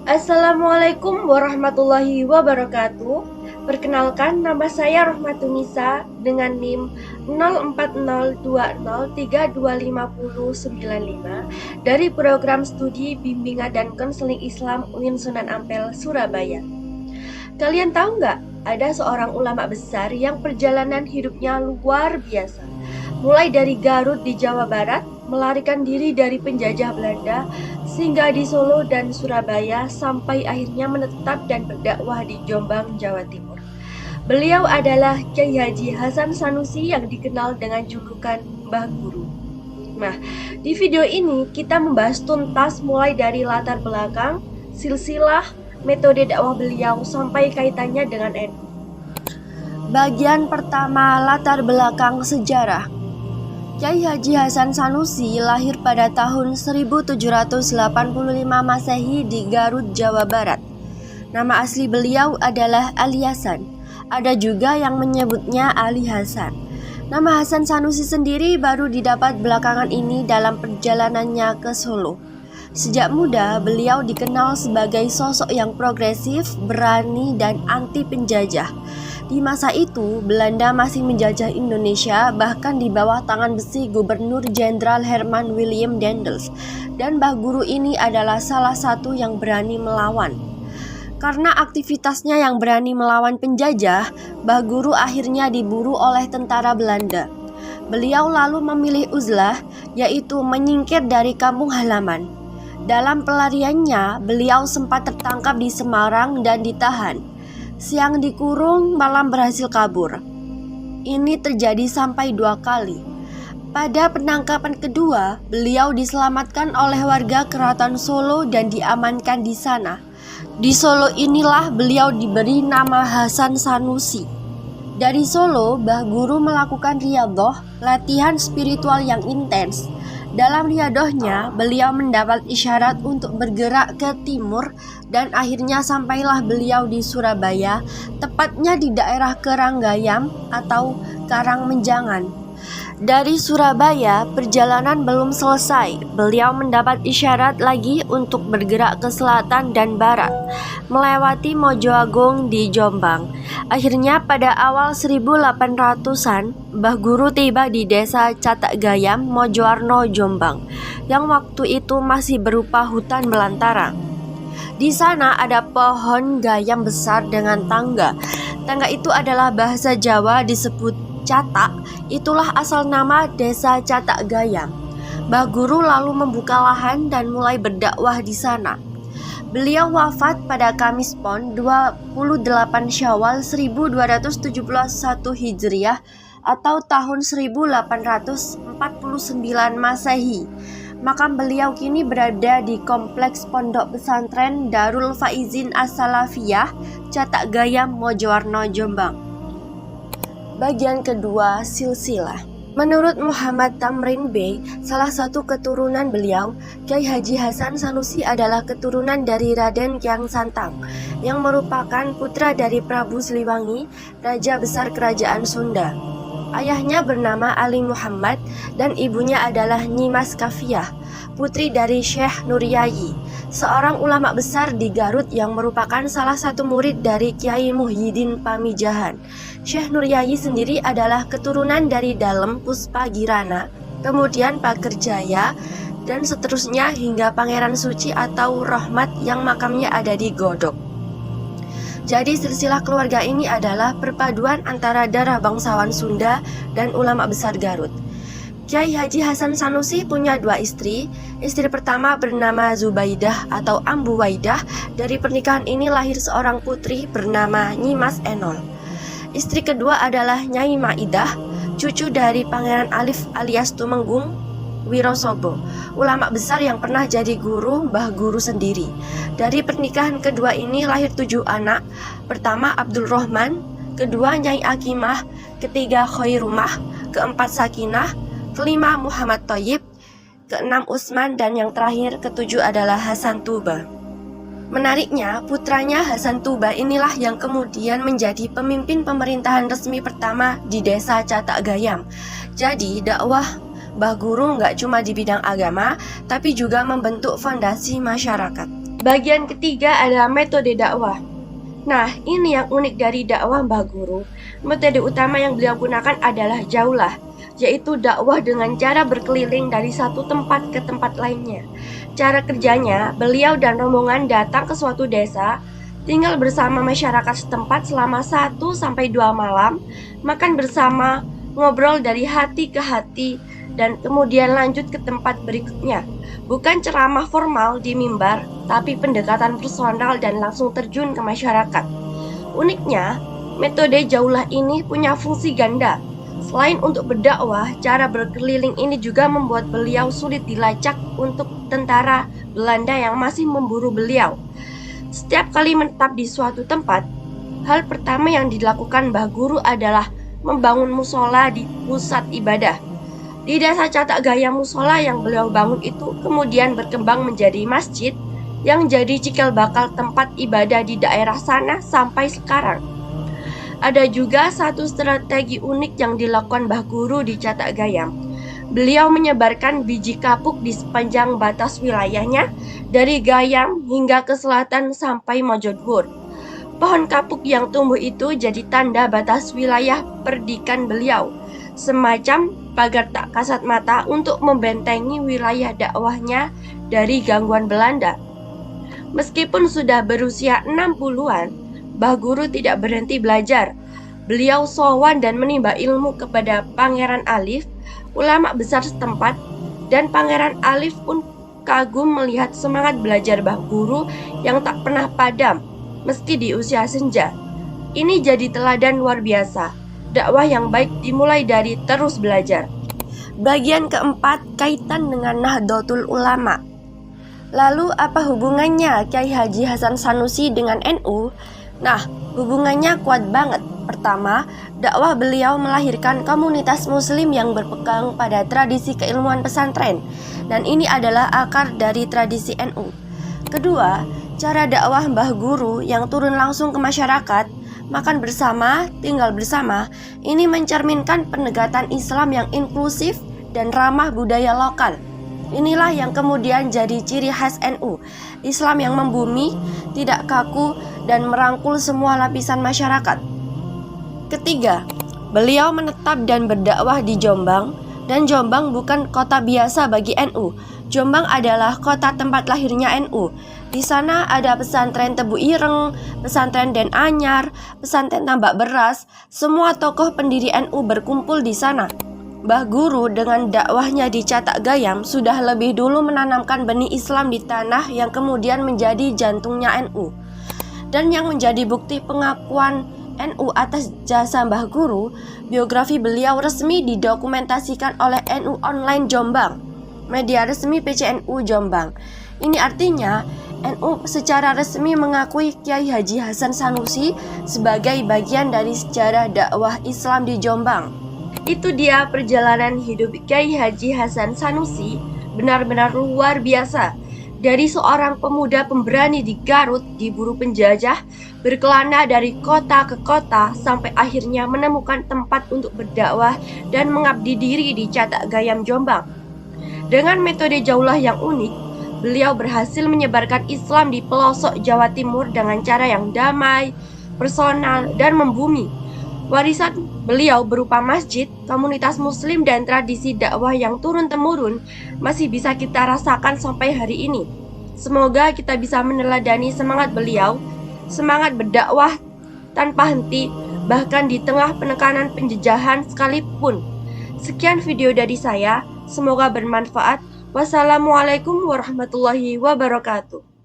Assalamualaikum warahmatullahi wabarakatuh. Perkenalkan, nama saya Rohmatunisa dengan NIM 040203255095 dari Program Studi Bimbingan dan Konseling Islam UIN Sunan Ampel, Surabaya. Kalian tahu nggak, ada seorang ulama besar yang perjalanan hidupnya luar biasa. Mulai dari Garut di Jawa Barat, melarikan diri dari penjajah Belanda, singgah di Solo dan Surabaya, sampai akhirnya menetap dan berdakwah di Jombang, Jawa Timur. Beliau adalah Kyai Haji Hasan Sanusi yang dikenal dengan julukan Mbah Guru. Nah, di video ini kita membahas tuntas mulai dari latar belakang, silsilah, metode dakwah beliau sampai kaitannya dengan NU. Bagian pertama, latar belakang sejarah. Kyai Haji Hasan Sanusi lahir pada tahun 1785 Masehi di Garut, Jawa Barat. Nama asli beliau adalah Ali Hasan. Ada juga yang menyebutnya Ali Hasan. Nama Hasan Sanusi sendiri baru didapat belakangan ini dalam perjalanannya ke Solo. Sejak muda, beliau dikenal sebagai sosok yang progresif, berani, dan anti penjajah. Di masa itu, Belanda masih menjajah Indonesia, bahkan di bawah tangan besi Gubernur Jenderal Herman William Daendels. Dan Mbah Guru ini adalah salah satu yang berani melawan. Karena aktivitasnya yang berani melawan penjajah, Mbah Guru akhirnya diburu oleh tentara Belanda. Beliau lalu memilih uzlah, yaitu menyingkir dari kampung halaman. Dalam pelariannya, beliau sempat tertangkap di Semarang dan ditahan. Siang dikurung, malam berhasil kabur. Ini terjadi sampai 2 kali. Pada penangkapan kedua, beliau diselamatkan oleh warga Keraton Solo dan diamankan di sana. Di Solo inilah beliau diberi nama Hasan Sanusi. Dari Solo, Mbah Guru melakukan riyadhah, latihan spiritual yang intens. Dalam riyadohnya, beliau mendapat isyarat untuk bergerak ke timur dan akhirnya sampailah beliau di Surabaya, tepatnya di daerah Keranggayam atau Karangmenjangan. Dari Surabaya, perjalanan belum selesai. Beliau mendapat isyarat lagi untuk bergerak ke selatan dan barat, melewati Mojoagung di Jombang. Akhirnya pada awal 1800-an, Mbah Guru tiba di desa Catak Gayam, Mojoarno, Jombang, yang waktu itu masih berupa hutan belantara. Di sana ada pohon gayam besar dengan tangga. Tangga itu adalah bahasa Jawa disebut Catak, itulah asal nama desa Catak Gayam. Mbah Guru lalu membuka lahan dan mulai berdakwah di sana. Beliau wafat pada Kamis Pon 28 Syawal 1271 Hijriah atau tahun 1849 Masehi. Makam beliau kini berada di Kompleks Pondok Pesantren Darul Faizin As-Salafiyah, Catak Gayam, Mojoarno, Jombang. Bagian kedua, silsilah. Menurut Muhammad Tamrin Bey, salah satu keturunan beliau, Kyai Haji Hasan Sanusi adalah keturunan dari Raden Kiang Santang, yang merupakan putra dari Prabu Siliwangi, Raja Besar Kerajaan Sunda. Ayahnya bernama Ali Muhammad dan ibunya adalah Nyi Mas Kafiah, putri dari Syekh Nuryayi, seorang ulama besar di Garut yang merupakan salah satu murid dari Kiai Muhyiddin Pamijahan. Syekh Nuryayi sendiri adalah keturunan dari Dalem Puspagirana, kemudian Pagerjaya, dan seterusnya hingga Pangeran Suci atau Rohmat yang makamnya ada di Godok. Jadi silsilah keluarga ini adalah perpaduan antara darah bangsawan Sunda dan ulama besar Garut. Kyai Haji Hasan Sanusi punya 2 istri. Istri pertama bernama Zubaidah atau Ambu Waidah. Dari pernikahan ini lahir seorang putri bernama Nyi Mas Enol. Istri kedua adalah Nyai Maidah, cucu dari Pangeran Alif alias Tumenggung Wirosobo, ulama besar yang pernah jadi guru Mbah Guru sendiri. Dari pernikahan kedua ini lahir 7 anak. Pertama Abdul Rahman, kedua Nyai Akimah, ketiga Khairumah, keempat Sakinah, kelima Muhammad Thayyib, keenam Utsman, dan yang terakhir ketujuh adalah Hasan Tuba. Menariknya, putranya Hasan Tuba inilah yang kemudian menjadi pemimpin pemerintahan resmi pertama di desa Catak Gayam. Jadi dakwah Mbah Guru nggak cuma di bidang agama, tapi juga membentuk fondasi masyarakat. Bagian ketiga adalah metode dakwah. Nah, ini yang unik dari dakwah Mbah Guru. Metode utama yang beliau gunakan adalah jaulah, yaitu dakwah dengan cara berkeliling dari satu tempat ke tempat lainnya. Cara kerjanya, beliau dan rombongan datang ke suatu desa, tinggal bersama masyarakat setempat selama 1-2 malam, makan bersama, ngobrol dari hati ke hati, dan kemudian lanjut ke tempat berikutnya. Bukan ceramah formal di mimbar, tapi pendekatan personal dan langsung terjun ke masyarakat. Uniknya, metode jaulah ini punya fungsi ganda. Selain untuk berdakwah, cara berkeliling ini juga membuat beliau sulit dilacak untuk tentara Belanda yang masih memburu beliau. Setiap kali menetap di suatu tempat, hal pertama yang dilakukan Mbah Guru adalah membangun musola di pusat ibadah. Di desa Catak Gayam, musola yang beliau bangun itu kemudian berkembang menjadi masjid yang jadi cikal bakal tempat ibadah di daerah sana sampai sekarang. Ada juga satu strategi unik yang dilakukan Mbah Guru di Catak Gayam. Beliau menyebarkan biji kapuk di sepanjang batas wilayahnya dari Gayam hingga ke selatan sampai Mojodhur. Pohon kapuk yang tumbuh itu jadi tanda batas wilayah perdikan beliau, semacam pagar tak kasat mata untuk membentengi wilayah dakwahnya dari gangguan Belanda. Meskipun sudah berusia 60-an, Mbah Guru tidak berhenti belajar. Beliau sowan dan menimba ilmu kepada Pangeran Alif, ulama besar setempat, dan Pangeran Alif pun kagum melihat semangat belajar Mbah Guru yang tak pernah padam, meski di usia senja. Ini jadi teladan luar biasa. Dakwah yang baik dimulai dari terus belajar. Bagian keempat, kaitan dengan Nahdlatul Ulama. Lalu apa hubungannya Kyai Haji Hasan Sanusi dengan NU? Nah, hubungannya kuat banget. Pertama, dakwah beliau melahirkan komunitas muslim yang berpegang pada tradisi keilmuan pesantren, dan ini adalah akar dari tradisi NU. Kedua, cara dakwah Mbah Guru yang turun langsung ke masyarakat, makan bersama, tinggal bersama, ini mencerminkan pendekatan Islam yang inklusif dan ramah budaya lokal. Inilah yang kemudian jadi ciri khas NU, Islam yang membumi, tidak kaku, dan merangkul semua lapisan masyarakat. Ketiga, beliau menetap dan berdakwah di Jombang, dan Jombang bukan kota biasa bagi NU. Jombang adalah kota tempat lahirnya NU. Di sana ada pesantren Tebu Ireng, pesantren Den Anyar, pesantren Tambak Beras. Semua tokoh pendiri NU berkumpul di sana. Mbah Guru dengan dakwahnya di Catak Gayam sudah lebih dulu menanamkan benih Islam di tanah yang kemudian menjadi jantungnya NU. Dan yang menjadi bukti pengakuan NU atas jasa Mbah Guru, biografi beliau resmi didokumentasikan oleh NU Online Jombang, media resmi PCNU Jombang. Ini artinya NU secara resmi mengakui Kyai Haji Hasan Sanusi sebagai bagian dari sejarah dakwah Islam di Jombang. Itu dia perjalanan hidup Kyai Haji Hasan Sanusi, benar-benar luar biasa. Dari seorang pemuda pemberani di Garut diburu penjajah, berkelana dari kota ke kota sampai akhirnya menemukan tempat untuk berdakwah dan mengabdi diri di Catak Gayam Jombang. Dengan metode jaulah yang unik, beliau berhasil menyebarkan Islam di pelosok Jawa Timur dengan cara yang damai, personal, dan membumi. Warisan beliau berupa masjid, komunitas muslim, dan tradisi dakwah yang turun-temurun masih bisa kita rasakan sampai hari ini. Semoga kita bisa meneladani semangat beliau, semangat berdakwah tanpa henti, bahkan di tengah penekanan penjejahan sekalipun. Sekian video dari saya, semoga bermanfaat. Wassalamualaikum warahmatullahi wabarakatuh.